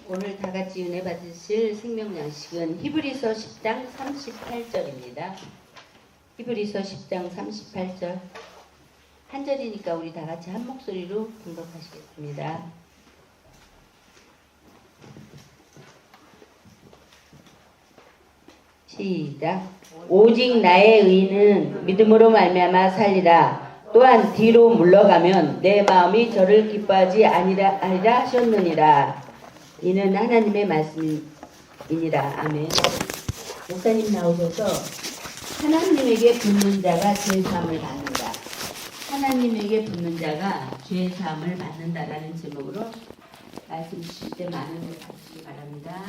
오늘 다 같이 은혜 받으실 생명 양식은 히브리서 10장 38절입니다. 히브리서 10장 38절. 한 절이니까 우리 다 같이 한 목소리로 봉독하시겠습니다. 시작. 오직 나의 의는 믿음으로 말미암아 살리라. 또한 뒤로 물러가면 내 마음이 저를 기뻐하지 아니라 하셨느니라. 이는 하나님의 말씀이니라. 아멘. 목사님 나오셔서 하나님에게 붙는 자가 죄사함을 받는다. 하나님에게 붙는 자가 죄사함을 받는다라는 제목으로 말씀 주실 때 많은 걸 받으시기 바랍니다.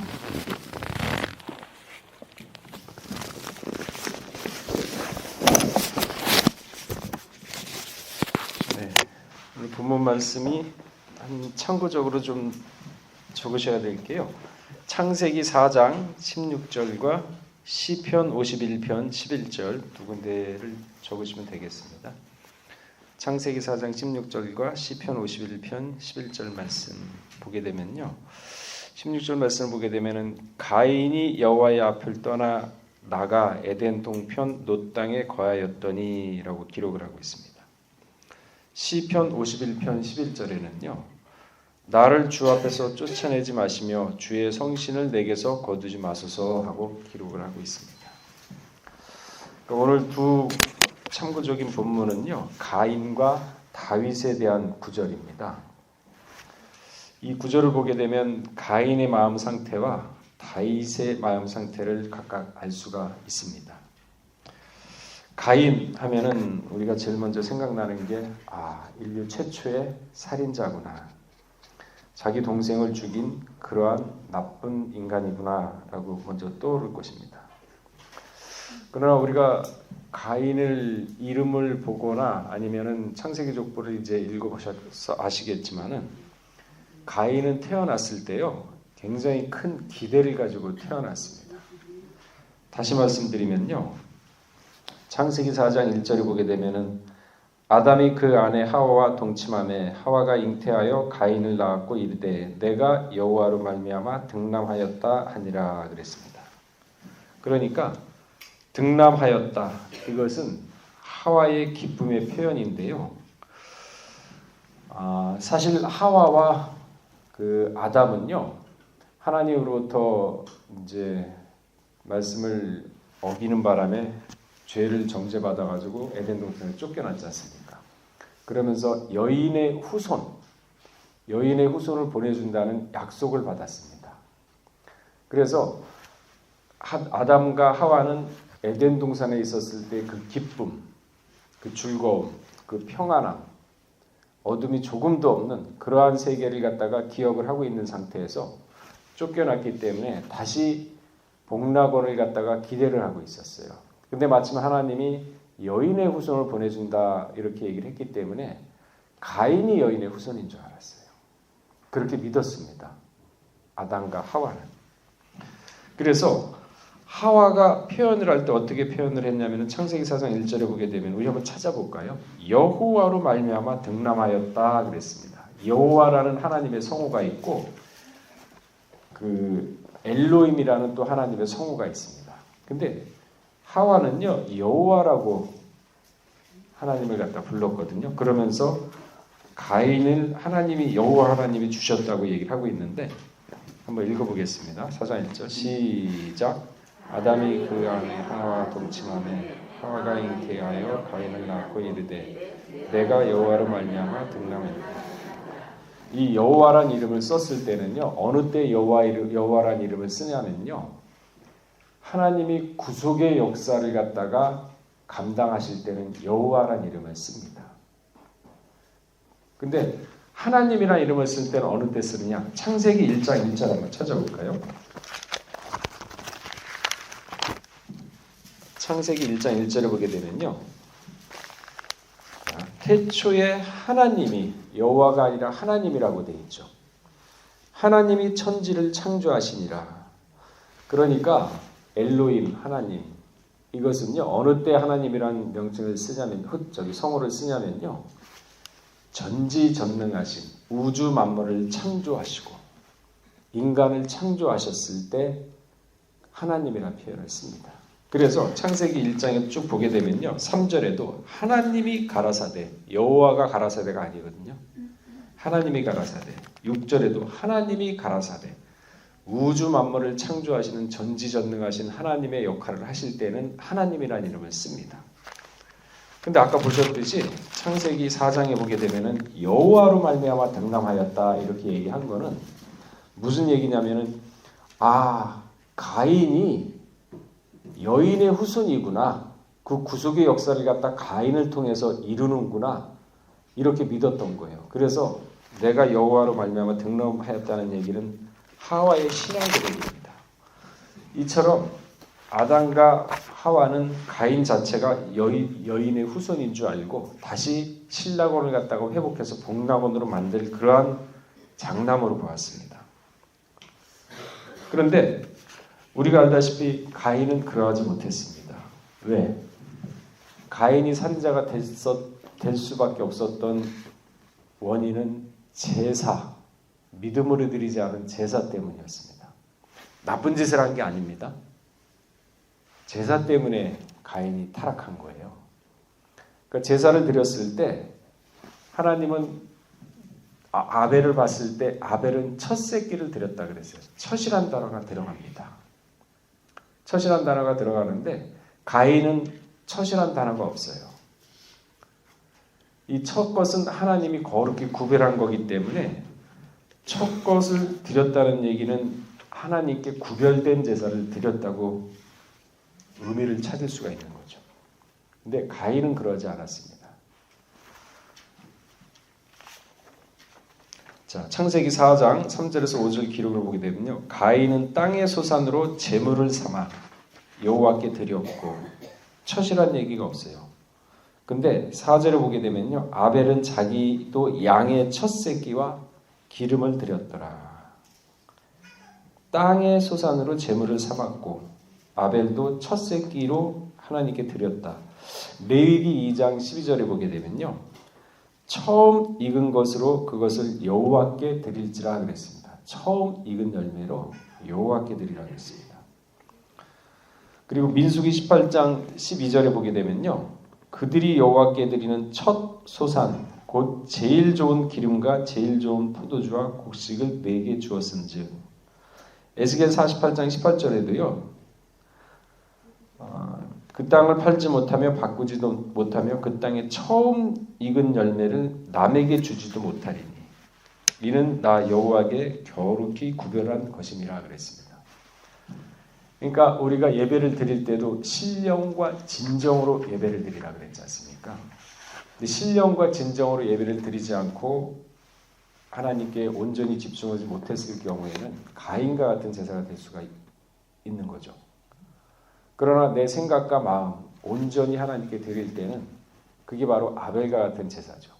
네, 본문 말씀이 참고적으로 좀 적으셔야 될게요. 창세기 4장 16절과 시편 51편 11절 두 군데를 적으시면 되겠습니다. 창세기 4장 16절과 시편 51편 11절 말씀 보게 되면요. 16절 말씀을 보게 되면은 가인이 여호와의 앞을 떠나 나가 에덴 동편 놋 땅에 거하였더니라고 기록을 하고 있습니다. 시편 51편 11절에는요. 나를 주 앞에서 쫓아내지 마시며 주의 성신을 내게서 거두지 마소서 하고 기록을 하고 있습니다. 오늘 두 참고적인 본문은요. 가인과 다윗에 대한 구절입니다. 이 구절을 보게 되면 가인의 마음 상태와 다윗의 마음 상태를 각각 알 수가 있습니다. 가인 하면은 우리가 제일 먼저 생각나는 게 인류 최초의 살인자구나. 자기 동생을 죽인 그러한 나쁜 인간이구나라고 먼저 떠오를 것입니다. 그러나 우리가 가인을 이름을 보거나 아니면은 창세기 족보를 이제 읽어보셔서 아시겠지만은 가인은 태어났을 때요 굉장히 큰 기대를 가지고 태어났습니다. 다시 말씀드리면요 창세기 4장 1절에 보게 되면은 아담이 그 아내 하와와 동침하매 하와가 잉태하여 가인을 낳았고 이르되 내가 여호와로 말미암아 등남하였다 하니라 그랬습니다. 그러니까 등남하였다 이것은 하와의 기쁨의 표현인데요. 사실 하와와 그 아담은요 하나님으로부터 이제 말씀을 어기는 바람에 죄를 정죄받아 가지고 에덴 동산에 쫓겨났지 않습니까? 그러면서 여인의 후손을 보내준다는 약속을 받았습니다. 그래서 아담과 하와는 에덴 동산에 있었을 때 그 기쁨, 그 즐거움, 그 평안함, 어둠이 조금도 없는 그러한 세계를 갖다가 기억을 하고 있는 상태에서 쫓겨났기 때문에 다시 복락원을 갖다가 기대를 하고 있었어요. 근데 마침 하나님이 여인의 후손을 보내준다 이렇게 얘기를 했기 때문에 가인이 여인의 후손인 줄 알았어요. 그렇게 믿었습니다. 아담과 하와는. 그래서 하와가 표현을 할 때 어떻게 표현을 했냐면 창세기 4장 1절에 보게 되면 우리 한번 찾아볼까요? 여호와로 말미암아 등남하였다 그랬습니다. 여호와라는 하나님의 성호가 있고 그 엘로힘이라는 또 하나님의 성호가 있습니다. 근데 하와는요 여호와라고 하나님을 갖다 불렀거든요. 그러면서 가인을 하나님이 여호와 하나님이 주셨다고 얘기를 하고 있는데 한번 읽어보겠습니다. 4장 1절 시작. 아담이 그 아내 하와와 동침하매 하와가 잉태하여 가인을 낳고 이르되 내가 여호와로 말미암아 등남하였다. 이 여호와란 이름을 썼을 때는요 어느 때 여호와란 이름을 쓰냐면요. 하나님이 구속의 역사를 갖다가 감당하실 때는 여호와란 이름을 씁니다. 근데 하나님이란 이름을 쓸 때는 어느 때 쓰느냐? 창세기 1장 1절 한번 찾아볼까요? 창세기 1장 1절에 보게 되면요. 태초에 하나님이 여호와가 아니라 하나님이라고 되어 있죠. 하나님이 천지를 창조하시니라. 그러니까 엘로힘 하나님 이것은요 어느 때 하나님이라는 명칭을 쓰냐면 성호를 쓰냐면요 전지전능하신 우주 만물을 창조하시고 인간을 창조하셨을 때 하나님이라는 표현을 씁니다. 그래서 창세기 1장에 쭉 보게 되면요. 3절에도 하나님이 가라사대, 여호와가 가라사대가 아니거든요. 하나님이 가라사대. 6절에도 하나님이 가라사대. 우주 만물을 창조하시는 전지전능하신 하나님의 역할을 하실 때는 하나님이라는 이름을 씁니다. 근데 아까 보셨듯이 창세기 4장에 보게 되면은 여호와로 말미암아 등남하였다 이렇게 얘기한 거는 무슨 얘기냐면은 가인이 여인의 후손이구나. 그 구속의 역사를 갖다 가인을 통해서 이루는구나. 이렇게 믿었던 거예요. 그래서 내가 여호와로 말미암아 등남하였다는 얘기는 하와의 신앙 고백입니다. 이처럼 아담과 하와는 가인 자체가 여인의 후손인 줄 알고 다시 신라곤을 갖다가 회복해서 복락원으로 만들 그러한 장남으로 보았습니다. 그런데 우리가 알다시피 가인은 그러하지 못했습니다. 왜? 가인이 산자가 될 수밖에 없었던 원인은 제사, 믿음으로 드리지 않은 제사 때문이었습니다. 나쁜 짓을 한 게 아닙니다. 제사 때문에 가인이 타락한 거예요. 그러니까 제사를 드렸을 때 하나님은 아벨을 봤을 때 아벨은 첫 새끼를 드렸다 그랬어요. 첫이란 단어가 들어갑니다. 첫이란 단어가 들어가는데 가인은 첫이란 단어가 없어요. 이 첫 것은 하나님이 거룩히 구별한 거기 때문에 첫 것을 드렸다는 얘기는 하나님께 구별된 제사를 드렸다고 의미를 찾을 수가 있는 거죠. 근데 가인은 그러지 않았습니다. 자, 창세기 4장 3절에서 5절 기록을 보게 되면요. 가인은 땅의 소산으로 제물을 삼아 여호와께 드렸고 첫이란 얘기가 없어요. 근데 4절에 보게 되면요. 아벨은 자기도 양의 첫 새끼와 기름을 드렸더라. 땅의 소산으로 제물을 삼았고 아벨도 첫 새끼로 하나님께 드렸다. 레위기 2장 12절에 보게 되면요. 처음 익은 것으로 그것을 여호와께 드릴지라 그랬습니다. 처음 익은 열매로 여호와께 드리라 그랬습니다. 그리고 민수기 18장 12절에 보게 되면요. 그들이 여호와께 드리는 첫 소산 곧 제일 좋은 기름과 제일 좋은 포도주와 곡식을 내게 주었은즉 에스겔 48장 18절에도요. 그 땅을 팔지 못하며 바꾸지도 못하며 그 땅에 처음 익은 열매를 남에게 주지도 못하리니 이는 나 여호와께 겨루기 구별한 것임이라 그랬습니다. 그러니까 우리가 예배를 드릴 때도 신령과 진정으로 예배를 드리라 그랬지 않습니까? 근데 신령과 진정으로 예배를 드리지 않고 하나님께 온전히 집중하지 못했을 경우에는 가인과 같은 제사가 될 수가 있는 거죠. 그러나 내 생각과 마음 온전히 하나님께 드릴 때는 그게 바로 아벨과 같은 제사죠.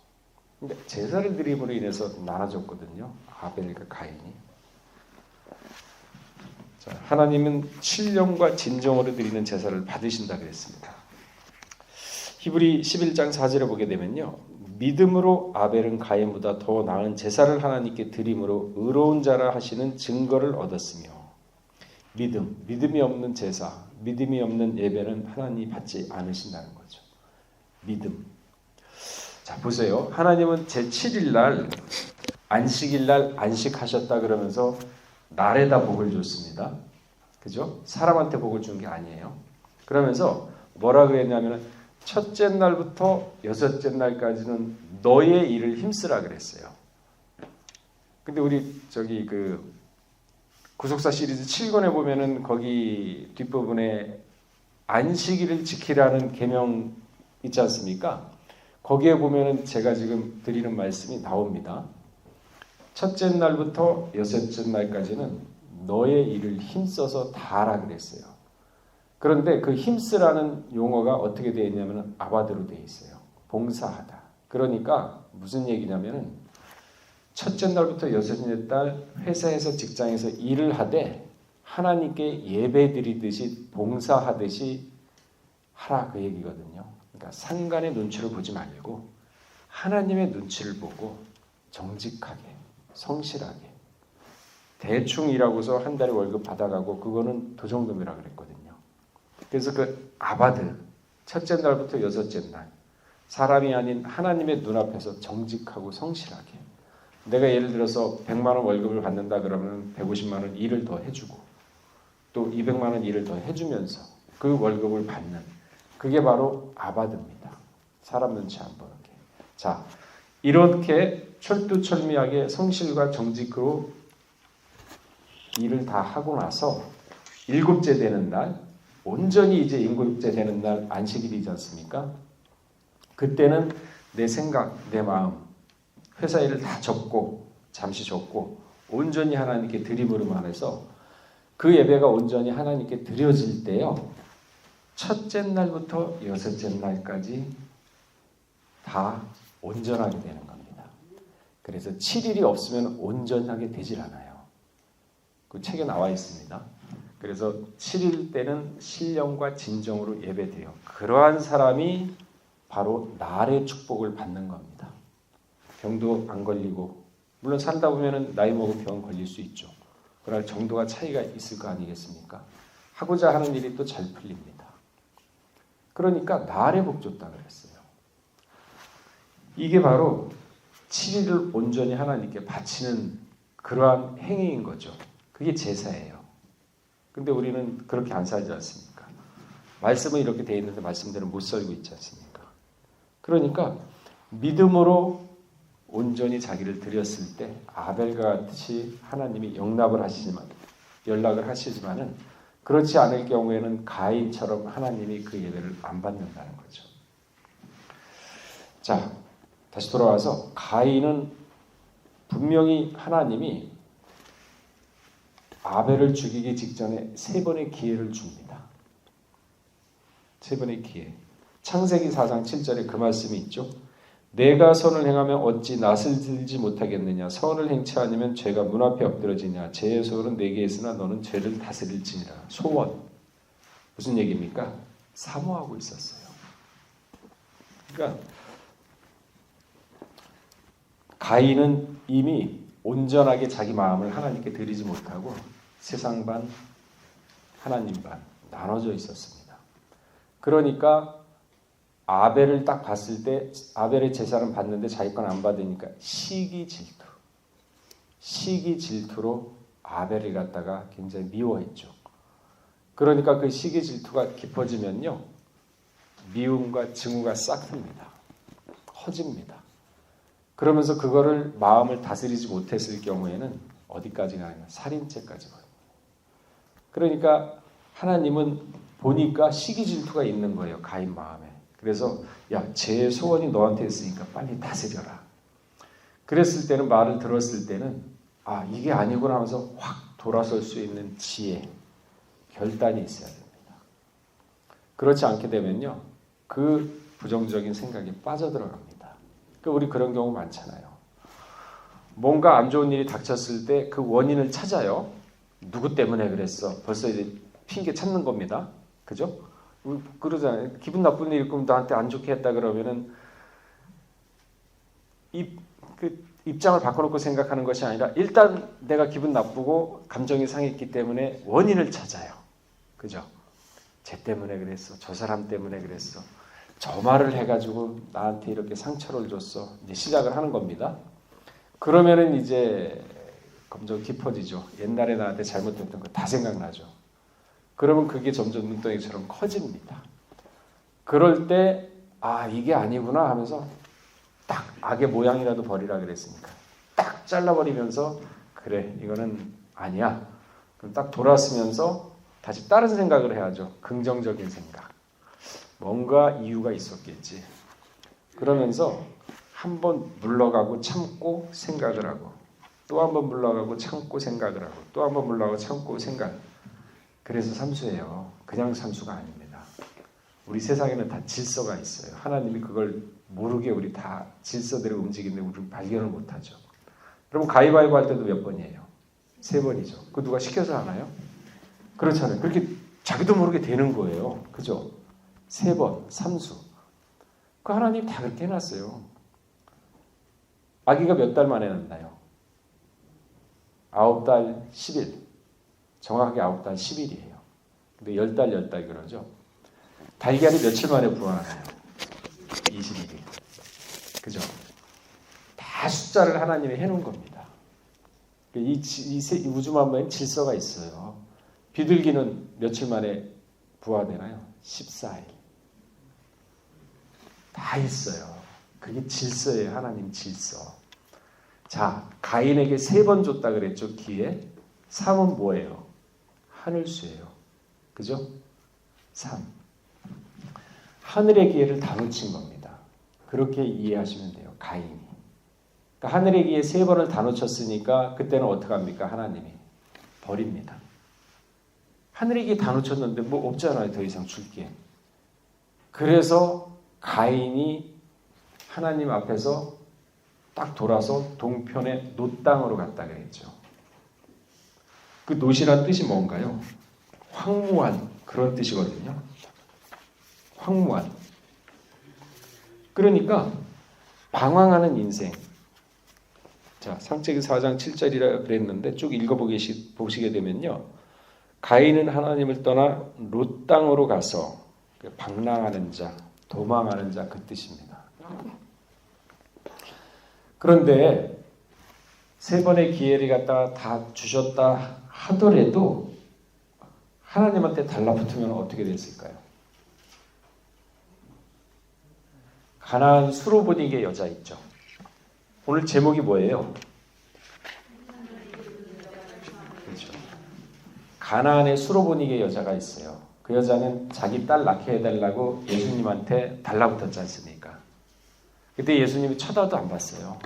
근데 제사를 드림으로 인해서 나눠졌거든요. 아벨과 가인이. 자, 하나님은 신령과 진정으로 드리는 제사를 받으신다 그랬습니다. 히브리 11장 4절에 보게 되면요. 믿음으로 아벨은 가인보다 더 나은 제사를 하나님께 드림으로 의로운 자라 하시는 증거를 얻었으며 믿음이 없는 제사, 믿음이 없는 예배는 하나님이 받지 않으신다는 거죠. 믿음. 자, 보세요. 하나님은 제7일 날 안식일 날 안식하셨다 그러면서 날에다 복을 줬습니다. 그죠? 사람한테 복을 준 게 아니에요. 그러면서 뭐라 그랬냐면 첫째 날부터 여섯째 날까지는 너의 일을 힘쓰라 그랬어요. 근데 우리 구속사 시리즈 7권에 보면은 거기 뒷부분에 안식일을 지키라는 계명 있지 않습니까? 거기에 보면은 제가 지금 드리는 말씀이 나옵니다. 첫째 날부터 여섯째 날까지는 너의 일을 힘써서 다 하라 그랬어요. 그런데 그 힘쓰라는 용어가 어떻게 되어 있냐면 아바드로 되어 있어요. 봉사하다. 그러니까 무슨 얘기냐면은 첫째 날부터 여섯째 날 회사에서 직장에서 일을 하되 하나님께 예배 드리듯이 봉사하듯이 하라 그 얘기거든요. 그러니까 상관의 눈치를 보지 말고 하나님의 눈치를 보고 정직하게 성실하게 대충 일하고서 한 달에 월급 받아가고 그거는 도정금이라 그랬거든요. 그래서 그 아바들 첫째 날부터 여섯째 날 사람이 아닌 하나님의 눈앞에서 정직하고 성실하게 내가 예를 들어서 100만 원 월급을 받는다 그러면 150만 원 일을 더 해주고 또 200만 원 일을 더 해주면서 그 월급을 받는 그게 바로 아바드입니다. 사람 눈치 안 보는 게. 자, 이렇게 철두철미하게 성실과 정직으로 일을 다 하고 나서 일곱째 되는 날 온전히 이제 일곱째 되는 날 안식일이지 않습니까? 그때는 내 생각, 내 마음 회사 일을 다 접고 잠시 접고 온전히 하나님께 드림으로만 해서 그 예배가 온전히 하나님께 드려질 때요. 첫째 날부터 여섯째 날까지 다 온전하게 되는 겁니다. 그래서 7일이 없으면 온전하게 되질 않아요. 그 책에 나와 있습니다. 그래서 7일 때는 신령과 진정으로 예배돼요. 그러한 사람이 바로 날의 축복을 받는 겁니다. 병도 안 걸리고 물론 살다 보면 나이 먹은 병 걸릴 수 있죠. 그러나 정도가 차이가 있을 거 아니겠습니까? 하고자 하는 일이 또 잘 풀립니다. 그러니까 날에 복 줬다 그랬어요. 이게 바로 7일을 온전히 하나님께 바치는 그러한 행위인 거죠. 그게 제사예요. 근데 우리는 그렇게 안 살지 않습니까? 말씀은 이렇게 되어 있는데 말씀대로 못 살고 있지 않습니까? 그러니까 믿음으로 온전히 자기를 드렸을 때 아벨과 같이 하나님이 연락을 하시지만은 그렇지 않을 경우에는 가인처럼 하나님이 그 예배를 안 받는다는 거죠. 자, 다시 돌아와서 가인은 분명히 하나님이 아벨을 죽이기 직전에 3번의 기회를 줍니다. 3번의 기회. 창세기 4장 7절에 그 말씀이 있죠. 내가 선을 행하면 어찌 낯을 들지 못하겠느냐. 선을 행치 않으면 죄가 문 앞에 엎드러지냐. 죄의 소원은 내게 있으나 너는 죄를 다스릴지니라. 소원. 무슨 얘기입니까? 사모하고 있었어요. 그러니까 가인은 이미 온전하게 자기 마음을 하나님께 드리지 못하고 세상 반, 하나님 반 나눠져 있었습니다. 그러니까 아벨을 딱 봤을 때 아벨의 제사는 받는데 자기 건 안 받으니까 시기 질투로 아벨을 갖다가 굉장히 미워했죠. 그러니까 그 시기 질투가 깊어지면요. 미움과 증오가 싹 듭니다. 커집니다. 그러면서 그거를 마음을 다스리지 못했을 경우에는 어디까지 가냐? 살인죄까지 가요. 그러니까 하나님은 보니까 시기 질투가 있는 거예요. 가인 마음에. 그래서 야, 제 소원이 너한테 있으니까 빨리 다스려라. 그랬을 때는 말을 들었을 때는 아, 이게 아니구나 하면서 확 돌아설 수 있는 지혜, 결단이 있어야 됩니다. 그렇지 않게 되면요. 그 부정적인 생각에 빠져들어갑니다. 그러니까 우리 그런 경우 많잖아요. 뭔가 안 좋은 일이 닥쳤을 때 그 원인을 찾아요. 누구 때문에 그랬어? 벌써 이제 핑계 찾는 겁니다. 그죠? 그러잖아요. 기분 나쁜 일 있고 나한테 안 좋게 했다 그러면은 입장을 바꿔놓고 생각하는 것이 아니라 일단 내가 기분 나쁘고 감정이 상했기 때문에 원인을 찾아요. 그죠? 쟤 때문에 그랬어. 저 사람 때문에 그랬어. 저 말을 해가지고 나한테 이렇게 상처를 줬어. 이제 시작을 하는 겁니다. 그러면은 이제 점점 깊어지죠. 옛날에 나한테 잘못했던 거 다 생각나죠. 그러면 그게 점점 눈덩이처럼 커집니다. 그럴 때 아, 이게 아니구나 하면서 딱 악의 모양이라도 버리라 그랬으니까 딱 잘라버리면서 그래, 이거는 아니야. 그럼 딱 돌아서면서 다시 다른 생각을 해야죠. 긍정적인 생각. 뭔가 이유가 있었겠지. 그러면서 한번 물러가고 참고 생각을 하고 또 한번 물러가고 참고 생각을 하고 또 한번 물러가고 참고 생각. 그래서 삼수예요. 그냥 삼수가 아닙니다. 우리 세상에는 다 질서가 있어요. 하나님이 그걸 모르게 우리 다 질서대로 움직이는데 우리는 발견을 못하죠. 여러분 가위바위보 할 때도 몇 번이에요? 3번이죠. 그거 누가 시켜서 하나요? 그렇잖아요. 그렇게 자기도 모르게 되는 거예요. 그죠? 3번, 삼수. 그 하나님 다 그렇게 해놨어요. 아기가 몇 달 만에 낳나요? 9달 10일. 정확하게 9달 10일이에요. 근데 10달 10달 그러죠. 달걀이 며칠 만에 부화하나요? 21일. 그죠? 다 숫자를 하나님이 해놓은 겁니다. 이 우주 만물에 질서가 있어요. 비둘기는 며칠 만에 부화되나요? 14일. 다 있어요. 그게 질서예요. 하나님 질서. 자, 가인에게 3번 줬다 그랬죠. 기회. 3은 뭐예요? 하늘수예요. 그죠? 3. 하늘의 기회를 다 놓친 겁니다. 그렇게 이해하시면 돼요. 가인이. 그러니까 하늘의 기회 3번을 다 놓쳤으니까 그때는 어떻게 합니까? 하나님이 버립니다. 하늘의 기회 다 놓쳤는데 뭐 없잖아요. 더 이상 줄 게. 그래서 가인이 하나님 앞에서 딱 돌아서 동편의 놋 땅으로 갔다 그랬죠. 그 놋이란 뜻이 뭔가요? 황무한 그런 뜻이거든요. 황무한. 그러니까 방황하는 인생. 자, 창세기 4장 7절이라 그랬는데 쭉 읽어보시게 되면요. 가인은 하나님을 떠나 롯 땅으로 가서 방랑하는 자, 도망하는 자 그 뜻입니다. 그런데 3번의 기회를 갖다가 다 주셨다 하더라도 하나님한테 달라붙으면 어떻게 됐을까요? 가나안 수로보닉의 여자 있죠. 오늘 제목이 뭐예요? 그렇죠. 가나안의 수로보닉의 여자가 있어요. 그 여자는 자기 딸 낳게 해달라고 예수님한테 달라붙었지 않습니까? 그때 예수님이 쳐다도 안 봤어요.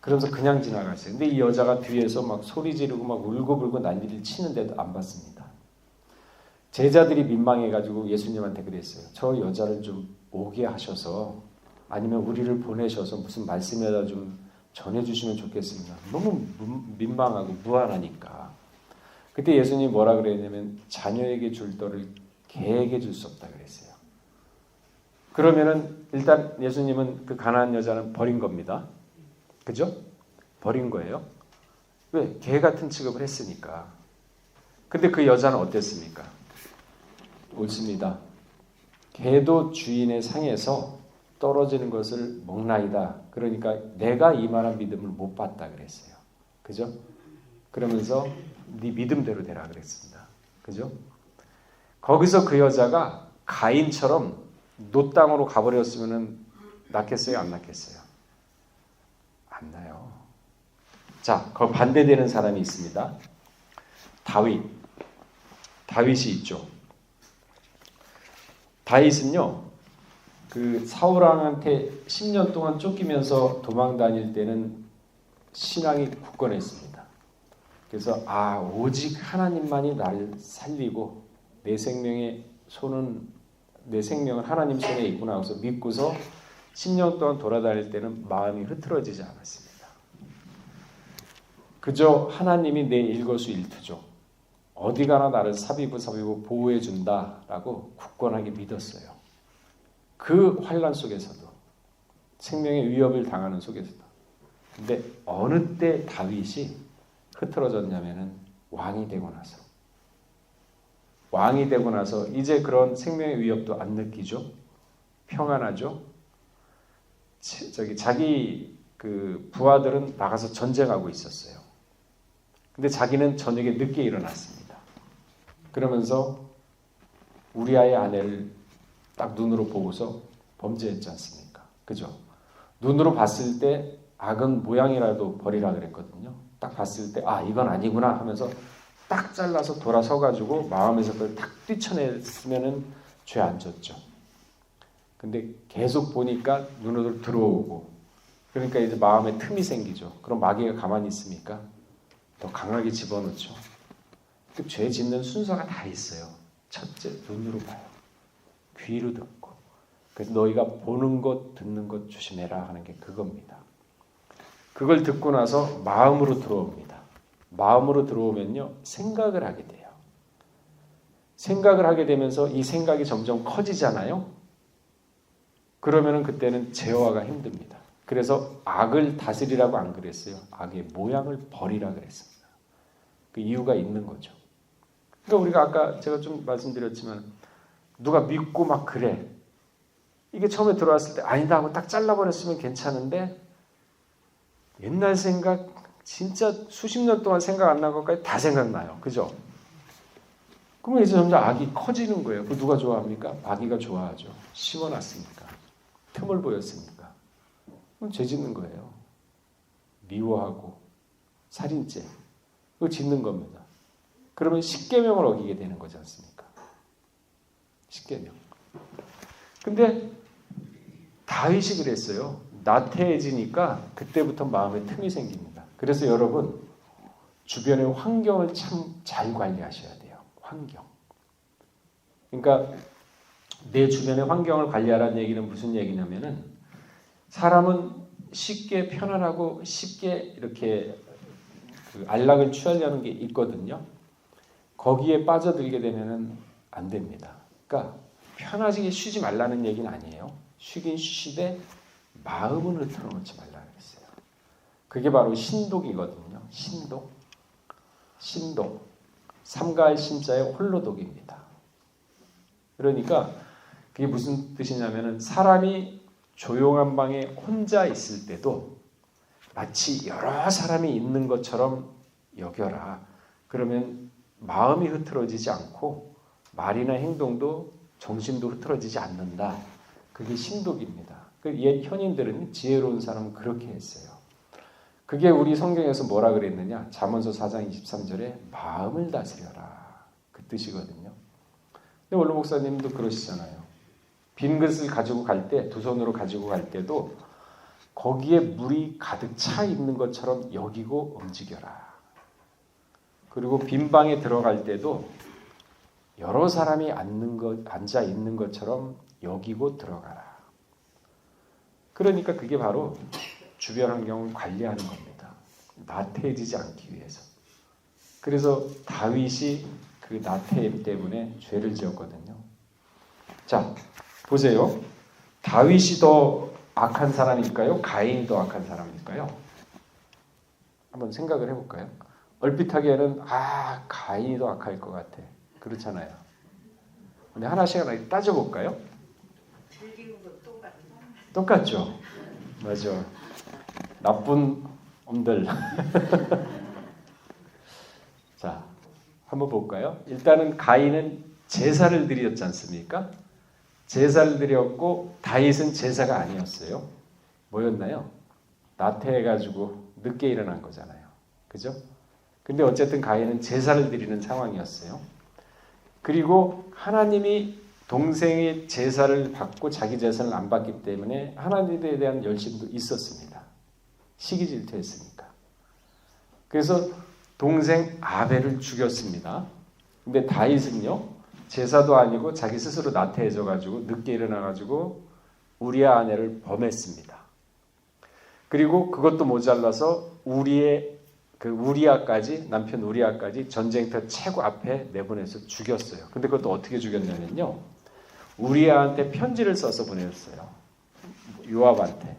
그러면서 그냥 지나갔어요. 근데 이 여자가 뒤에서 막 소리 지르고 막 울고불고 난리를 치는데도 안 봤습니다. 제자들이 민망해가지고 예수님한테 그랬어요. 저 여자를 좀 오게 하셔서 아니면 우리를 보내셔서 무슨 말씀이라도 좀 전해주시면 좋겠습니다. 너무 민망하고 무안하니까. 그때 예수님이 뭐라 그랬냐면 자녀에게 줄 떡을 개에게 줄 수 없다 그랬어요. 그러면은 일단 예수님은 그 가나안 여자는 버린 겁니다. 그죠? 버린 거예요. 왜? 개 같은 취급을 했으니까. 근데 그 여자는 어땠습니까? 옳습니다. 개도 주인의 상에서 떨어지는 것을 먹나이다. 그러니까 내가 이만한 믿음을 못 봤다 그랬어요. 그죠? 그러면서 네 믿음대로 되라 그랬습니다. 그죠? 거기서 그 여자가 가인처럼 놋 땅으로 가버렸으면 낫겠어요? 안 낫겠어요? 안 나요. 자, 그 반대되는 사람이 있습니다. 다윗이 있죠. 다윗은요, 그 사울왕한테 10년 동안 쫓기면서 도망 다닐 때는 신앙이 굳건했습니다. 그래서 오직 하나님만이 나를 살리고 내 생명은 하나님 손에 있구나 하고서 믿고서 10년 동안 돌아다닐 때는 마음이 흐트러지지 않았습니다. 그저 하나님이 내 일거수일투족 어디 가나 나를 사비부 보호해 준다라고 굳건하게 믿었어요. 그 환난 속에서도 생명의 위협을 당하는 속에서도. 근데 어느 때 다윗이 흐트러졌냐면은 왕이 되고 나서 이제 그런 생명의 위협도 안 느끼죠. 평안하죠. 자기 그 부하들은 나가서 전쟁하고 있었어요. 근데 자기는 저녁에 늦게 일어났습니다. 그러면서 우리아의 아내를 딱 눈으로 보고서 범죄했지 않습니까? 그죠? 눈으로 봤을 때 악은 모양이라도 버리라 그랬거든요. 딱 봤을 때 이건 아니구나 하면서 딱 잘라서 돌아서가지고 마음에서 그걸 딱 뛰쳐냈으면은 죄 안 졌죠. 근데 계속 보니까 눈으로 들어오고 그러니까 이제 마음에 틈이 생기죠. 그럼 마귀가 가만히 있습니까? 더 강하게 집어넣죠. 그 죄 짓는 순서가 다 있어요. 첫째, 눈으로 봐요. 귀로 듣고. 그래서 너희가 보는 것, 듣는 것 조심해라 하는 게 그겁니다. 그걸 듣고 나서 마음으로 들어옵니다. 마음으로 들어오면요, 생각을 하게 돼요. 생각을 하게 되면서 이 생각이 점점 커지잖아요. 그러면은 그때는 제어하기가 힘듭니다. 그래서 악을 다스리라고 안 그랬어요. 악의 모양을 버리라 그랬습니다. 그 이유가 있는 거죠. 그러니까 우리가 아까 제가 좀 말씀드렸지만 누가 믿고 막 그래. 이게 처음에 들어왔을 때 아니다 하고 딱 잘라버렸으면 괜찮은데 옛날 생각 진짜 수십 년 동안 생각 안 난 것까지 다 생각나요. 그죠? 그러면 이제 점점 악이 커지는 거예요. 그 누가 좋아합니까? 마귀가 좋아하죠. 심어놨으니까. 틈을 보였으니까. 그럼 죄 짓는 거예요. 미워하고 살인죄. 그거 짓는 겁니다. 그러면 십계명을 어기게 되는 거지 않습니까? 십계명. 근데 다윗이 그랬어요. 나태해지니까 그때부터 마음에 틈이 생깁니다. 그래서 여러분 주변의 환경을 참 잘 관리하셔야 돼요. 환경. 그러니까 내 주변의 환경을 관리하라는 얘기는 무슨 얘기냐면은 사람은 쉽게 편안하고 쉽게 이렇게 그 안락을 취하려는 게 있거든요. 거기에 빠져들게 되면은 안 됩니다. 그러니까 편하게 쉬지 말라는 얘기는 아니에요. 쉬긴 쉬시되 마음은 흐트러 놓지 말라 그랬어요. 그게 바로 신독이거든요. 신독. 삼가할 신자의 홀로독입니다. 그러니까 그게 무슨 뜻이냐면은 사람이 조용한 방에 혼자 있을 때도 마치 여러 사람이 있는 것처럼 여겨라. 그러면 마음이 흐트러지지 않고 말이나 행동도 정신도 흐트러지지 않는다. 그게 신독입니다. 옛 현인들은 지혜로운 사람은 그렇게 했어요. 그게 우리 성경에서 뭐라 그랬느냐? 잠언서 4장 23절에 마음을 다스려라. 그 뜻이거든요. 근데 원로 목사님도 그러시잖아요. 빈 그릇을 가지고 갈 때, 두 손으로 가지고 갈 때도 거기에 물이 가득 차 있는 것처럼 여기고 움직여라. 그리고 빈 방에 들어갈 때도 여러 사람이 앉아 있는 것처럼 여기고 들어가라. 그러니까 그게 바로 주변 환경을 관리하는 겁니다. 나태해지지 않기 위해서. 그래서 다윗이 그 나태함 때문에 죄를 지었거든요. 자, 보세요. 다윗이 더 악한 사람일까요? 가인이 더 악한 사람일까요? 한번 생각을 해볼까요? 얼핏하기에는 가인이 더 악할 것 같아. 그렇잖아요. 근데 하나씩 따져볼까요? 똑같죠? 맞아. 나쁜 놈들. 자, 한번 볼까요? 일단은 가인은 제사를 드렸지 않습니까? 제사를 드렸고 다윗은 제사가 아니었어요. 뭐였나요? 나태해가지고 늦게 일어난 거잖아요. 그죠? 근데 어쨌든 가인은 제사를 드리는 상황이었어요. 그리고 하나님이 동생의 제사를 받고 자기 제사를 안 받기 때문에 하나님에 대한 열심도 있었습니다. 시기 질투했으니까. 그래서 동생 아벨을 죽였습니다. 근데 다윗은요, 제사도 아니고 자기 스스로 나태해져가지고 늦게 일어나가지고 우리아 아내를 범했습니다. 그리고 그것도 모자라서 우리아까지, 남편 우리아까지 전쟁터 최고 앞에 내보내서 죽였어요. 근데 그것도 어떻게 죽였냐면요, 우리아한테 편지를 써서 보냈어요. 요압한테.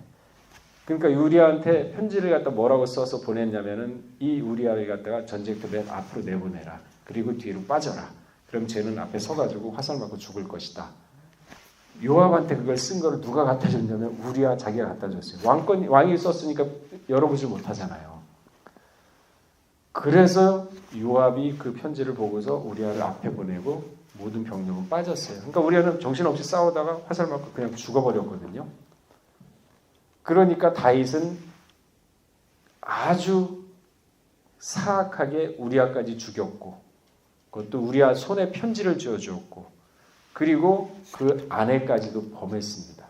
그러니까 우리아한테 편지를 갖다 뭐라고 써서 보냈냐면은 이 우리아를 갖다가 전쟁터 맨 앞으로 내보내라. 그리고 뒤로 빠져라. 그럼 쟤는 앞에 서가지고 화살 맞고 죽을 것이다. 요압한테 그걸 쓴 거를 누가 갖다 줬냐면 우리아 자기가 갖다 줬어요. 왕이 썼으니까 열어보질 못하잖아요. 그래서 요압이 그 편지를 보고서 우리아를 앞에 보내고 모든 병력은 빠졌어요. 그러니까 우리아는 정신없이 싸우다가 화살 맞고 그냥 죽어버렸거든요. 그러니까 다윗은 아주 사악하게 우리아까지 죽였고, 그것도 우리아 손에 편지를 쥐어주었고, 그리고 그 아내까지도 범했습니다.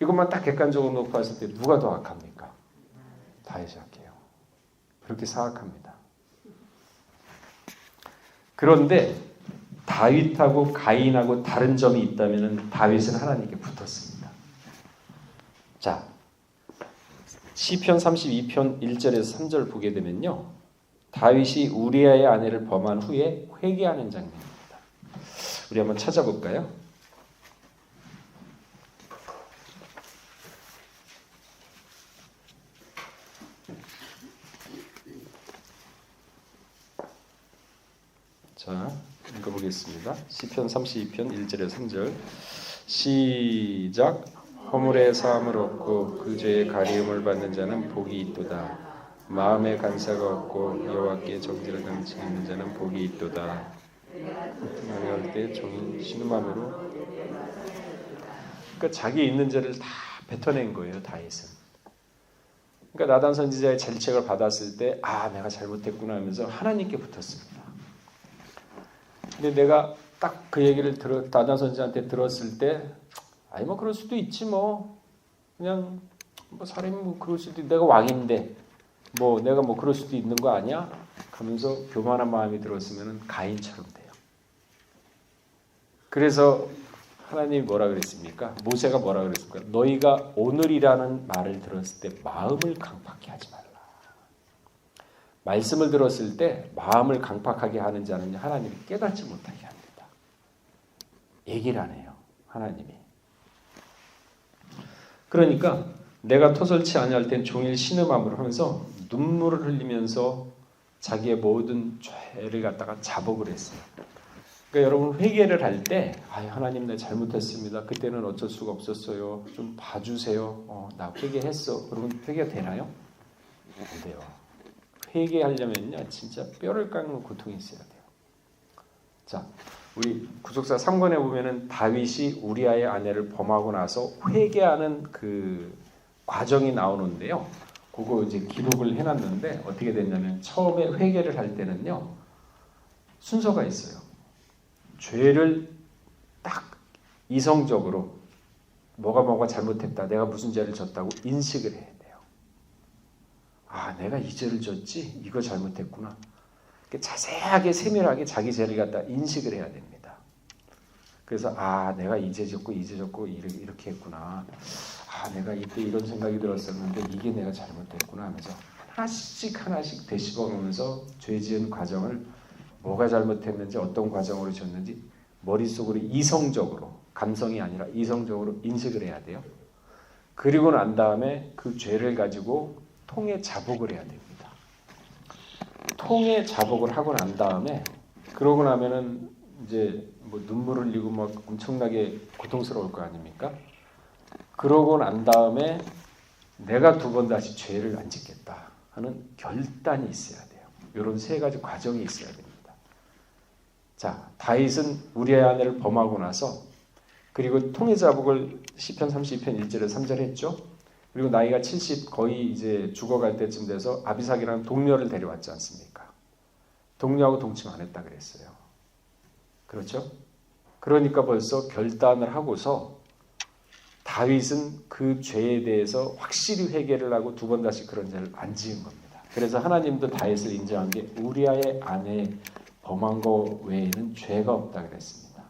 이것만 딱 객관적으로 놓고 봤을 때 누가 더 악합니까? 다윗이 악해요. 그렇게 사악합니다. 그런데 다윗하고 가인하고 다른 점이 있다면 다윗은 하나님께 붙었습니다. 자, 시편 32편 1절에서 3절 보게 되면요, 다윗이 우리아의 아내를 범한 후에 회개하는 장면입니다. 우리 한번 찾아볼까요? 자, 읽어보겠습니다. 시편 32편 1절에서 3절. 시작. 허물의 사함을 얻고 그 죄의 가리움을 받는 자는 복이 있도다. 마음의 간사가 없고 여호와께 정죄를 당치는 자는 복이 있도다. 망할 때 종일 신음함으로. 그러니까 자기 있는 죄를 다 뱉어낸 거예요, 다윗은. 그러니까 나단 선지자의 질책을 받았을 때, 아, 내가 잘못했구나 하면서 하나님께 붙었습니다. 근데 내가 딱 그 얘기를 나단 선지자한테 들었을 때, 아니 뭐 그럴 수도 있지 뭐, 그냥 뭐 사람이 뭐 그럴 수도 내가 왕인데 뭐 내가 뭐 그럴 수도 있는 거 아니야? 하면서 교만한 마음이 들었으면 가인처럼 돼요. 그래서 하나님이 뭐라 그랬습니까? 모세가 뭐라 그랬습니까? 너희가 오늘이라는 말을 들었을 때 마음을 강팍히 하지 말라. 말씀을 들었을 때 마음을 강팍하게 하는 자는 하나님이 깨닫지 못하게 합니다. 얘기를 안 해요, 하나님이. 그러니까 내가 토설치 아니할 땐 종일 신음함으로 하면서 눈물을 흘리면서 자기의 모든 죄를 갖다가 자복을 했어요. 그러니까 여러분 회개를 할 때, 하나님 내 잘못했습니다. 그때는 어쩔 수가 없었어요. 좀 봐주세요. 나 회개했어. 그러면 회개가 되나요? 안 돼요. 회개하려면요, 진짜 뼈를 깎는 고통이 있어야 돼요. 자, 우리 구속사 3권에 보면은 다윗이 우리아의 아내를 범하고 나서 회개하는 그 과정이 나오는데요. 그거 이제 기록을 해놨는데 어떻게 됐냐면 처음에 회개를 할 때는요, 순서가 있어요. 죄를 딱 이성적으로 뭐가 잘못했다, 내가 무슨 죄를 졌다고 인식을 해야 돼요. 아, 내가 이 죄를 졌지? 이거 잘못했구나. 자세하게 세밀하게 자기 죄를 갖다 인식을 해야 됩니다. 그래서 내가 이 죄 졌고 이 죄 졌고 이렇게 했구나. 내가 이때 이런 생각이 들었었는데 이게 내가 잘못했구나 하면서 하나씩 되씹어가면서 죄 지은 과정을 뭐가 잘못했는지 어떤 과정으로 졌는지 머릿속으로 이성적으로, 감성이 아니라 이성적으로 인식을 해야 돼요. 그리고 난 다음에 그 죄를 가지고 통해 자복을 해야 됩니다. 통해 자복을 하고 난 다음에, 그러고 나면은 이제 뭐 눈물을 흘리고 막 엄청나게 고통스러울 거 아닙니까? 그러고 난 다음에 내가 두 번 다시 죄를 안 짓겠다 하는 결단이 있어야 돼요. 이런 세 가지 과정이 있어야 됩니다. 자, 다윗은 우리아의 아내를 범하고 나서, 그리고 통해 자복을 시편 32편 1절에 3절 했죠. 그리고 나이가 70 거의 이제 죽어갈 때쯤 돼서 아비삭이라는 동료를 데려왔지 않습니까? 동료하고 동침 안 했다 그랬어요. 그렇죠? 그러니까 벌써 결단을 하고서 다윗은 그 죄에 대해서 확실히 회개를 하고 두 번 다시 그런 죄를 안 지은 겁니다. 그래서 하나님도 다윗을 인정한 게 우리아의 아내 범한 거 외에는 죄가 없다 그랬습니다.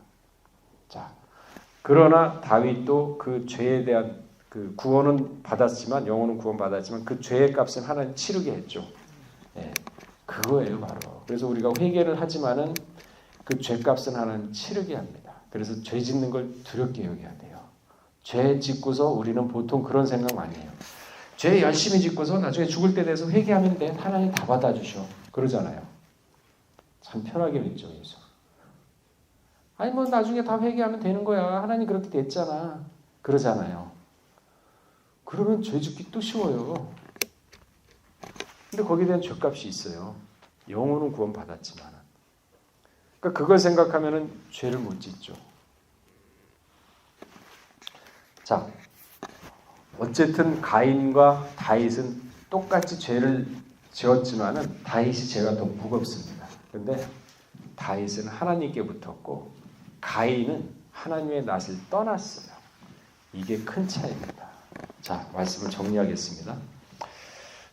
자, 그러나 다윗도 그 죄에 대한 그 구원은 받았지만, 영혼은 구원 받았지만 그 죄의 값은 하나님 치르게 했죠. 그거예요, 바로. 그래서 우리가 회개를 하지만은 그 죄값은 하나님 치르게 합니다. 그래서 죄 짓는 걸 두렵게 여겨야 돼요. 죄 짓고서 우리는 보통 그런 생각 많이 해요. 죄 열심히 짓고서 나중에 죽을 때 돼서 회개하면 돼. 하나님 다 받아주셔. 그러잖아요. 참 편하게 믿죠, 예수. 아니 뭐 나중에 다 회개하면 되는 거야. 하나님 그렇게 됐잖아. 그러잖아요. 그러면 죄 짓기 또 쉬워요. 근데 거기에 대한 죄값이 있어요. 영혼은 구원 받았지만. 그러니까 그걸 생각하면은 죄를 못 짓죠. 자, 어쨌든 가인과 다윗은 똑같이 죄를 지었지만은 다윗이 죄가 더 무겁습니다. 그런데 다윗은 하나님께 붙었고 가인은 하나님의 낯을 떠났어요. 이게 큰 차이입니다. 자, 말씀을 정리하겠습니다.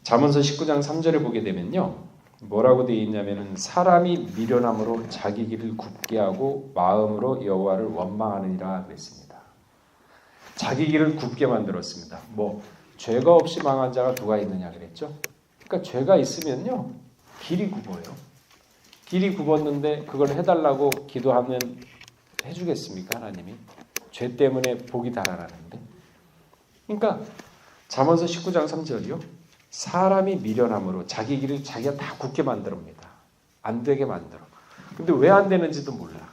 잠언서 19장 3절에 보게 되면요, 뭐라고 되어 있냐면은 사람이 미련함으로 자기 길을 굽게 하고 마음으로 여호와를 원망하느니라 그랬습니다. 자기 길을 굽게 만들었습니다. 뭐 죄가 없이 망한 자가 누가 있느냐 그랬죠? 그러니까 죄가 있으면요 길이 굽어요. 길이 굽었는데 그걸 해달라고 기도하면 해주겠습니까, 하나님이? 죄 때문에 복이 달아나는데. 그러니까 잠언서 19장 3절이요. 사람이 미련함으로 자기 길을 자기가 다 굳게 만듭니다. 안 되게 만들어. 근데 왜 안 되는지도 몰라.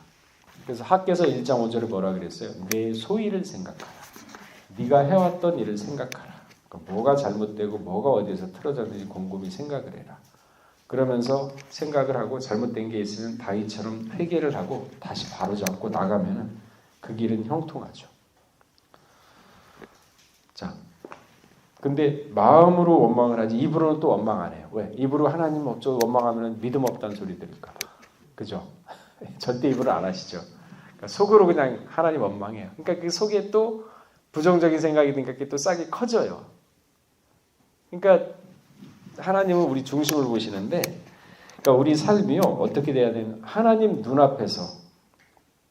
그래서 학개서 1장 5절에 뭐라 그랬어요? 내 소일을 생각하라. 네가 해왔던 일을 생각하라. 그러니까 뭐가 잘못되고 뭐가 어디에서 틀어졌는지 곰곰이 생각을 해라. 그러면서 생각을 하고 잘못된 게 있으면 다윗처럼 회개를 하고 다시 바로잡고 나가면은 그 길은 형통하죠. 자, 근데 마음으로 원망을 하지 입으로는 또 원망 안 해요. 왜? 입으로 하나님 없죠 원망하면 믿음 없다는 소리 들을까 봐. 그죠? 절대 입으로 안 하시죠. 그러니까 속으로 그냥 하나님 원망해요. 그러니까 그 속에 또 부정적인 생각이 드니까 그게 또 싹이 커져요. 그러니까 하나님은 우리 중심을 보시는데, 그러니까 우리 삶이요 어떻게 돼야 되는? 하나님 눈앞에서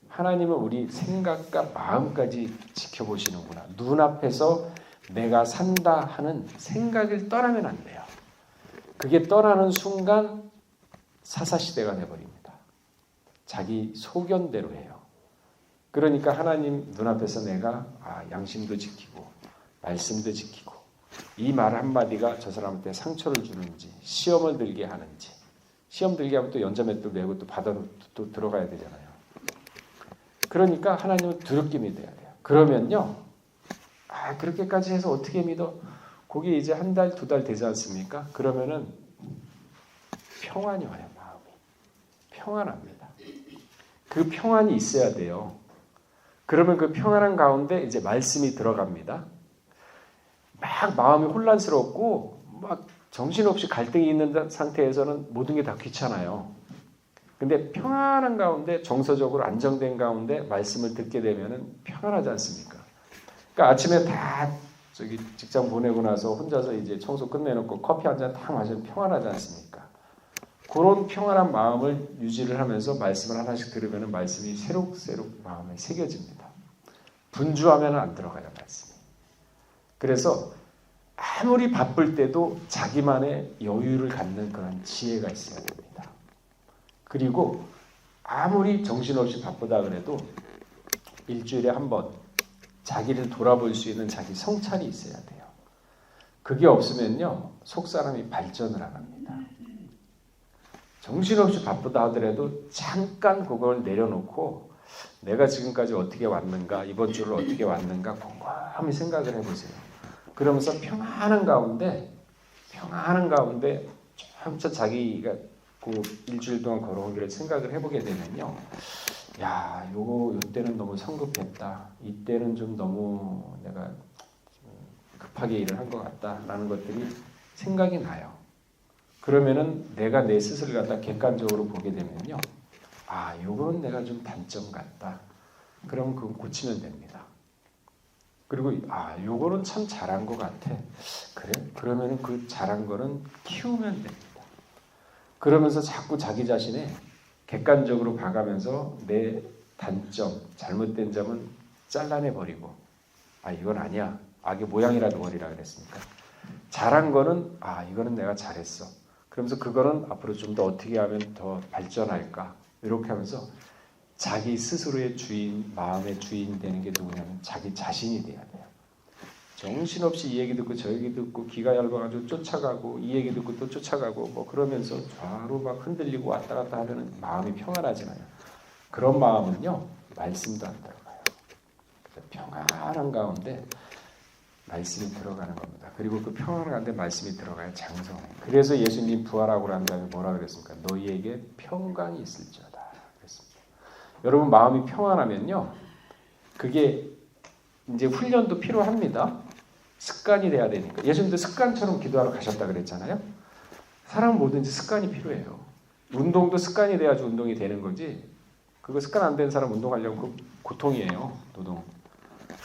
하나님은 우리 생각과 마음까지 지켜보시는구나. 눈앞에서 내가 산다 하는 생각을 떠나면 안 돼요. 그게 떠나는 순간 사사시대가 돼버립니다. 자기 소견대로 해요. 그러니까 하나님 눈앞에서 내가 양심도 지키고 말씀도 지키고 이 말 한마디가 저 사람한테 상처를 주는지 시험을 들게 하는지, 시험 들게 하면 또 연자맷도 메고 또 받아 또 들어가야 되잖아요. 그러니까 하나님은 두렵게 믿어야 돼요. 그러면요, 그렇게까지 해서 어떻게 믿어? 그게 이제 한 달, 두 달 되지 않습니까? 그러면은 평안이 와요. 마음이 평안합니다. 그 평안이 있어야 돼요. 그러면 그 평안한 가운데 이제 말씀이 들어갑니다. 막 마음이 혼란스럽고 막 정신없이 갈등이 있는 상태에서는 모든 게 다 귀찮아요. 근데 평안한 가운데 정서적으로 안정된 가운데 말씀을 듣게 되면은 평안하지 않습니까? 그러니까 아침에 다 저기 직장 보내고 나서 혼자서 이제 청소 끝내놓고 커피 한 잔 딱 마시면 평안하지 않습니까? 그런 평안한 마음을 유지를 하면서 말씀을 하나씩 들으면 말씀이 새록새록 마음에 새겨집니다. 분주하면 안 들어가요, 말씀이. 그래서 아무리 바쁠 때도 자기만의 여유를 갖는 그런 지혜가 있어야 됩니다. 그리고 아무리 정신없이 바쁘다 그래도 일주일에 한 번 자기를 돌아볼 수 있는 자기 성찰이 있어야 돼요. 그게 없으면요, 속사람이 발전을 안 합니다. 정신없이 바쁘다 하더라도 잠깐 그걸 내려놓고 내가 지금까지 어떻게 왔는가, 이번 주를 어떻게 왔는가 곰곰이 생각을 해보세요. 그러면서 평안한 가운데 점차 자기가 그 일주일 동안 걸어온 길을 생각을 해보게 되면요, 야, 이때는 너무 성급했다. 이때는 좀 너무 내가 급하게 일을 한 것 같다라는 것들이 생각이 나요. 그러면은 내가 내 스스로를 갖다 객관적으로 보게 되면요, 요거는 내가 좀 단점 같다. 그럼 그거 고치면 됩니다. 그리고 요거는 참 잘한 것 같아. 그래? 그러면은 그 잘한 거는 키우면 됩니다. 그러면서 자꾸 자기 자신의 객관적으로 봐가면서 내 단점, 잘못된 점은 잘라내버리고 이건 아니야. 악의 모양이라도 버리라 그랬으니까. 잘한 거는 이거는 내가 잘했어. 그러면서 그거는 앞으로 좀 더 어떻게 하면 더 발전할까. 이렇게 하면서 자기 스스로의 주인, 마음의 주인 되는 게 누구냐면 자기 자신이 돼야 돼요. 정신없이 이 얘기 듣고 저 얘기 듣고 기가 얇아가지고 쫓아가고 이 얘기 듣고 또 쫓아가고 뭐 그러면서 좌로 막 흔들리고 왔다 갔다 하면 마음이 평안하지 않아요. 그런 마음은요, 말씀도 안 들어가요. 평안한 가운데 말씀이 들어가는 겁니다. 그리고 그 평안한 가운데 말씀이 들어가야 장성해. 그래서 예수님 부활하고 난 다음에 뭐라 그랬습니까? 너희에게 평강이 있을지어다 그랬습니다. 여러분 마음이 평안하면요, 그게 이제 훈련도 필요합니다. 습관이 돼야 되니까. 예수님도 습관처럼 기도하러 가셨다 그랬잖아요. 사람은 뭐든지 습관이 필요해요. 운동도 습관이 돼야지 운동이 되는 거지. 그거 습관 안 된 사람 운동하려면 그 고통이에요. 노동.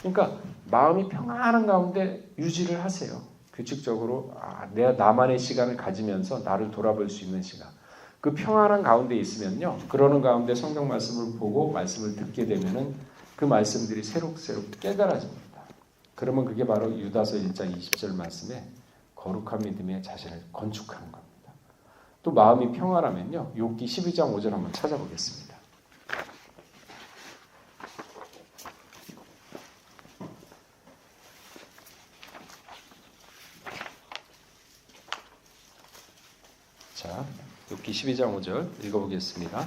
그러니까 마음이 평안한 가운데 유지를 하세요. 규칙적으로 내가 나만의 시간을 가지면서 나를 돌아볼 수 있는 시간. 그 평안한 가운데 있으면요, 그러는 가운데 성경 말씀을 보고 말씀을 듣게 되면은 그 말씀들이 새록새록 깨달아집니다. 그러면 그게 바로 유다서 1장 20절 말씀에 거룩한 믿음의 자신을 건축하는 겁니다. 또 마음이 평안하면요, 욥기 12장 5절 한번 찾아보겠습니다. 자, 욥기 12장 5절 읽어보겠습니다.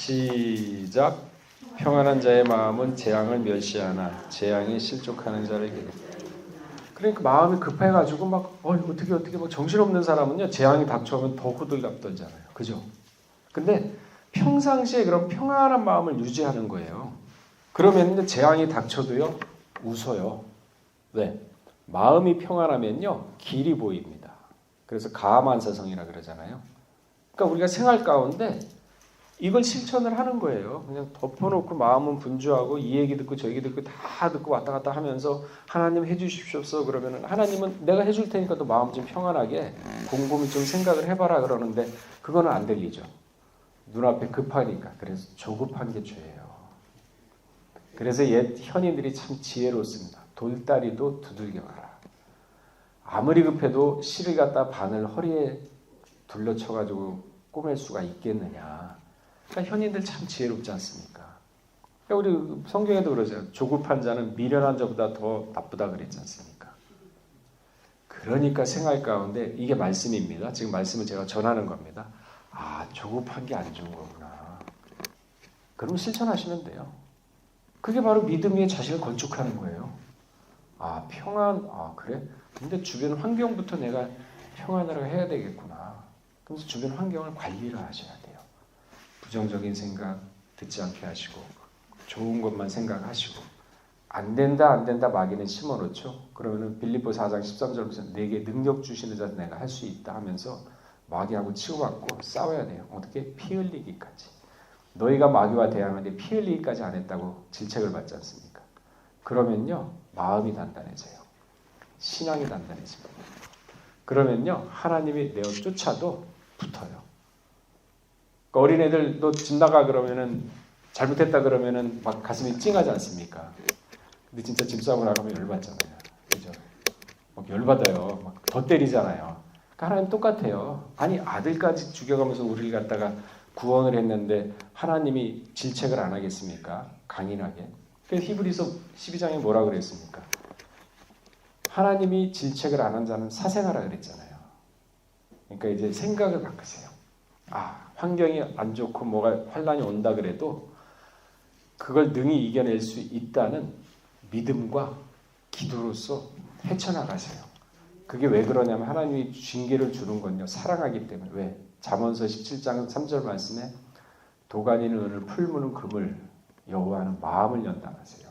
시작. 평안한 자의 마음은 재앙을 멸시하나 재앙에 실족하는 자를 기다. 그러니까 마음이 급해가지고 막 어떻게 막 정신없는 사람은요 재앙이 닥쳐오면 더 호들갑 떨잖아요. 그죠? 근데 평상시에 그런 평안한 마음을 유지하는 거예요. 그러면 재앙이 닥쳐도요 웃어요. 왜? 마음이 평안하면요 길이 보입니다. 그래서 가만사성이라 그러잖아요. 그러니까 우리가 생활 가운데 이걸 실천을 하는 거예요. 그냥 덮어놓고 마음은 분주하고 이 얘기 듣고 저 얘기 듣고 다 듣고 왔다 갔다 하면서 하나님 해주십시오. 그러면은 하나님은 내가 해줄 테니까 또 마음 좀 평안하게 곰곰이 좀 생각을 해봐라 그러는데 그거는 안 들리죠. 눈앞에 급하니까. 그래서 조급한 게 죄예요. 그래서 옛 현인들이 참 지혜롭습니다. 돌다리도 두들겨 가라. 아무리 급해도 실을 갖다 바늘 허리에 둘러쳐가지고 꼬맬 수가 있겠느냐. 그러니까 현인들 참 지혜롭지 않습니까? 그러니까 우리 성경에도 그러죠. 조급한 자는 미련한 자보다 더 나쁘다 그랬지 않습니까? 그러니까 생활 가운데 이게 말씀입니다. 지금 말씀을 제가 전하는 겁니다. 아, 조급한 게 안 좋은 거구나. 그럼 실천하시면 돼요. 그게 바로 믿음 위에 자신을 건축하는 거예요. 아, 평안, 아, 그래? 근데 주변 환경부터 내가 평안을 해야 되겠구나. 그래서 주변 환경을 관리를 하셔야 돼요. 부정적인 생각 듣지 않게 하시고 좋은 것만 생각하시고 안 된다 마귀는 심어놓죠. 그러면은 빌립보 4장 13절에서 내게 능력 주시는 자 내가 할 수 있다 하면서 마귀하고 치고받고 싸워야 돼요. 어떻게? 피 흘리기까지. 너희가 마귀와 대항하는데 피 흘리기까지 안 했다고 질책을 받지 않습니까? 그러면요 마음이 단단해져요. 신앙이 단단해집니다. 그러면요 하나님이 내어 쫓아도 붙어요. 어린애들 너 집 나가 그러면은 잘못했다 그러면은 막 가슴이 찡하지 않습니까? 근데 진짜 집사하고 나가면 열받잖아요. 그죠? 막 열받아요. 막 더 때리잖아요. 그러니까 하나님 똑같아요. 아니 아들까지 죽여가면서 우리를 갖다가 구원을 했는데 하나님이 질책을 안 하겠습니까? 강인하게. 그래서 히브리서 12장에 뭐라 그랬습니까? 하나님이 질책을 안 한 자는 사생하라 그랬잖아요. 그러니까 이제 생각을 바꾸세요. 아, 환경이 안 좋고 뭐가 환란이 온다 그래도 그걸 능히 이겨낼 수 있다는 믿음과 기도로서 헤쳐나가세요. 그게 왜 그러냐면 하나님이 징계를 주는 건요. 사랑하기 때문에. 왜? 잠언서 17장 3절 말씀에 도가니는 은을 풀무는 금을 여호와는 마음을 연단하세요.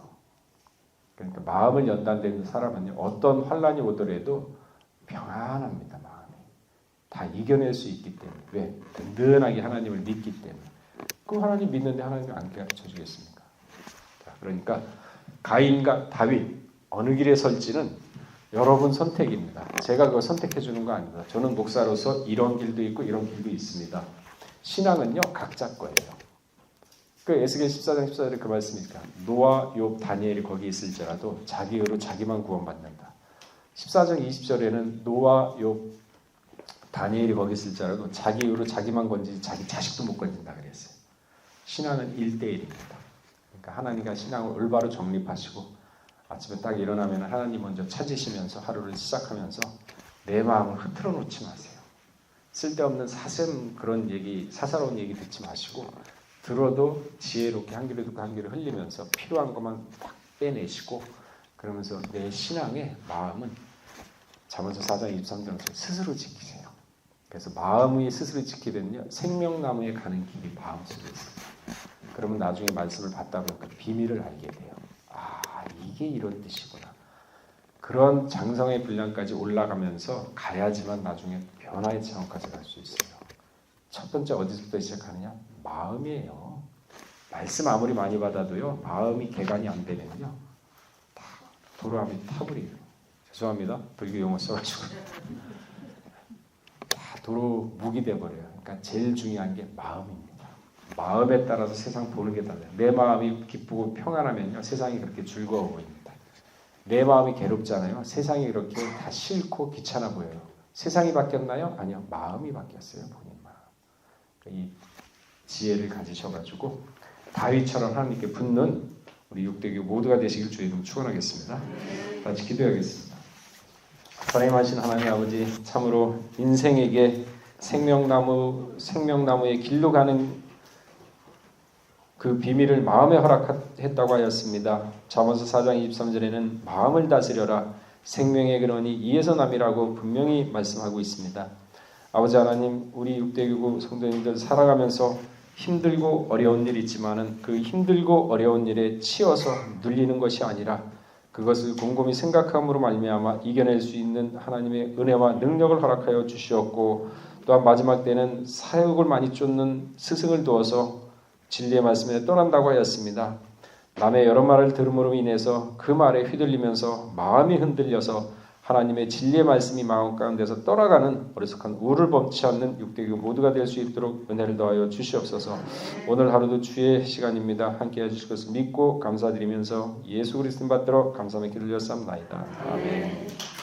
그러니까 마음을 연단된 사람은 어떤 환란이 오더라도 평안합니다. 마음이. 다 이겨낼 수 있기 때문에. 왜? 든든하게 하나님을 믿기 때문에. 그럼 하나님 믿는데 하나님이 안 가르쳐 주겠습니까? 자, 그러니까 가인과 다윗 어느 길에 설지는 여러분 선택입니다. 제가 그걸 선택해 주는 거 아닙니다. 저는 목사로서 이런 길도 있고 이런 길도 있습니다. 신앙은요 각자 거예요. 그 에스겔 14장 14절에 그 말씀이니까 노아, 욥, 다니엘이 거기 있을지라도 자기 의로 자기만 구원받는다. 14장 20절에는 노아, 욥, 다니엘이 거기 있을지라도 자기 의로 자기만 건지지 자기 자식도 못 건진다 그랬어요. 신앙은 1대1입니다. 그러니까 하나님과 신앙을 올바로 정립하시고 아침에 딱 일어나면 하나님 먼저 찾으시면서 하루를 시작하면서 내 마음을 흐트러 놓지 마세요. 쓸데없는 사슴 그런 얘기, 사사로운 얘기 듣지 마시고 들어도 지혜롭게 한 귀를 듣고 한 귀를 흘리면서 필요한 것만 딱 빼내시고 그러면서 내 신앙의 마음은 잠언서 4장 23절에서 스스로 지키세요. 그래서 마음이 스스로 지키면요 생명나무에 가는 길이 마음속에 있습니다. 그러면 나중에 말씀을 받다 보니까 비밀을 알게 돼요. 아, 이게 이런 뜻이구나. 그런 장성의 분량까지 올라가면서 가야지만 나중에 변화의 차원까지 갈 수 있어요. 첫 번째 어디서부터 시작하느냐? 마음이에요. 말씀 아무리 많이 받아도요. 마음이 개간이 안 되면요. 다 도로함이 타버려요. 죄송합니다. 불교 용어 써가지고. 다 도로 무기 돼버려요. 그러니까 제일 중요한 게 마음입니다. 마음에 따라서 세상 보는 게 달라요. 내 마음이 기쁘고 평안하면요. 세상이 그렇게 즐거워 보입니다. 내 마음이 괴롭잖아요. 세상이 그렇게 다 싫고 귀찮아 보여요. 세상이 바뀌었나요? 아니요. 마음이 바뀌었어요. 본인 마음. 이 지혜를 가지셔가지고 다윗처럼 하나님께 붙는 우리 육대교 모두가 되시길 주의 이름 축원하겠습니다. 같이 기도하겠습니다. 사랑하신 하나님 아버지 참으로 인생에게 생명나무의 길로 가는 그 비밀을 마음에 허락했다고 하였습니다. 잠언서 4장 23절에는 마음을 다스려라 생명의 근원이 이에서 남이라고 분명히 말씀하고 있습니다. 아버지 하나님, 우리 6대교구 성도님들 살아가면서 힘들고 어려운 일이 있지만은 그 힘들고 어려운 일에 치여서 눌리는 것이 아니라 그것을 곰곰이 생각함으로 말미암아 이겨낼 수 있는 하나님의 은혜와 능력을 허락하여 주시었고, 또한 마지막 때는 사역을 많이 쫓는 스승을 두어서 진리의 말씀에 떠난다고 하였습니다. 남의 여러 말을 들음으로 인해서 그 말에 휘둘리면서 마음이 흔들려서 하나님의 진리의 말씀이 마음 가운데서 떠나가는 어리석한 우를 범치 않는 6대교구 모두가 될 수 있도록 은혜를 더하여 주시옵소서. 오늘 하루도 주의 시간입니다. 함께해 주실 것을 믿고 감사드리면서 예수 그리스도 받들어 감사의 기도를 드렸사옵나이다. 아멘.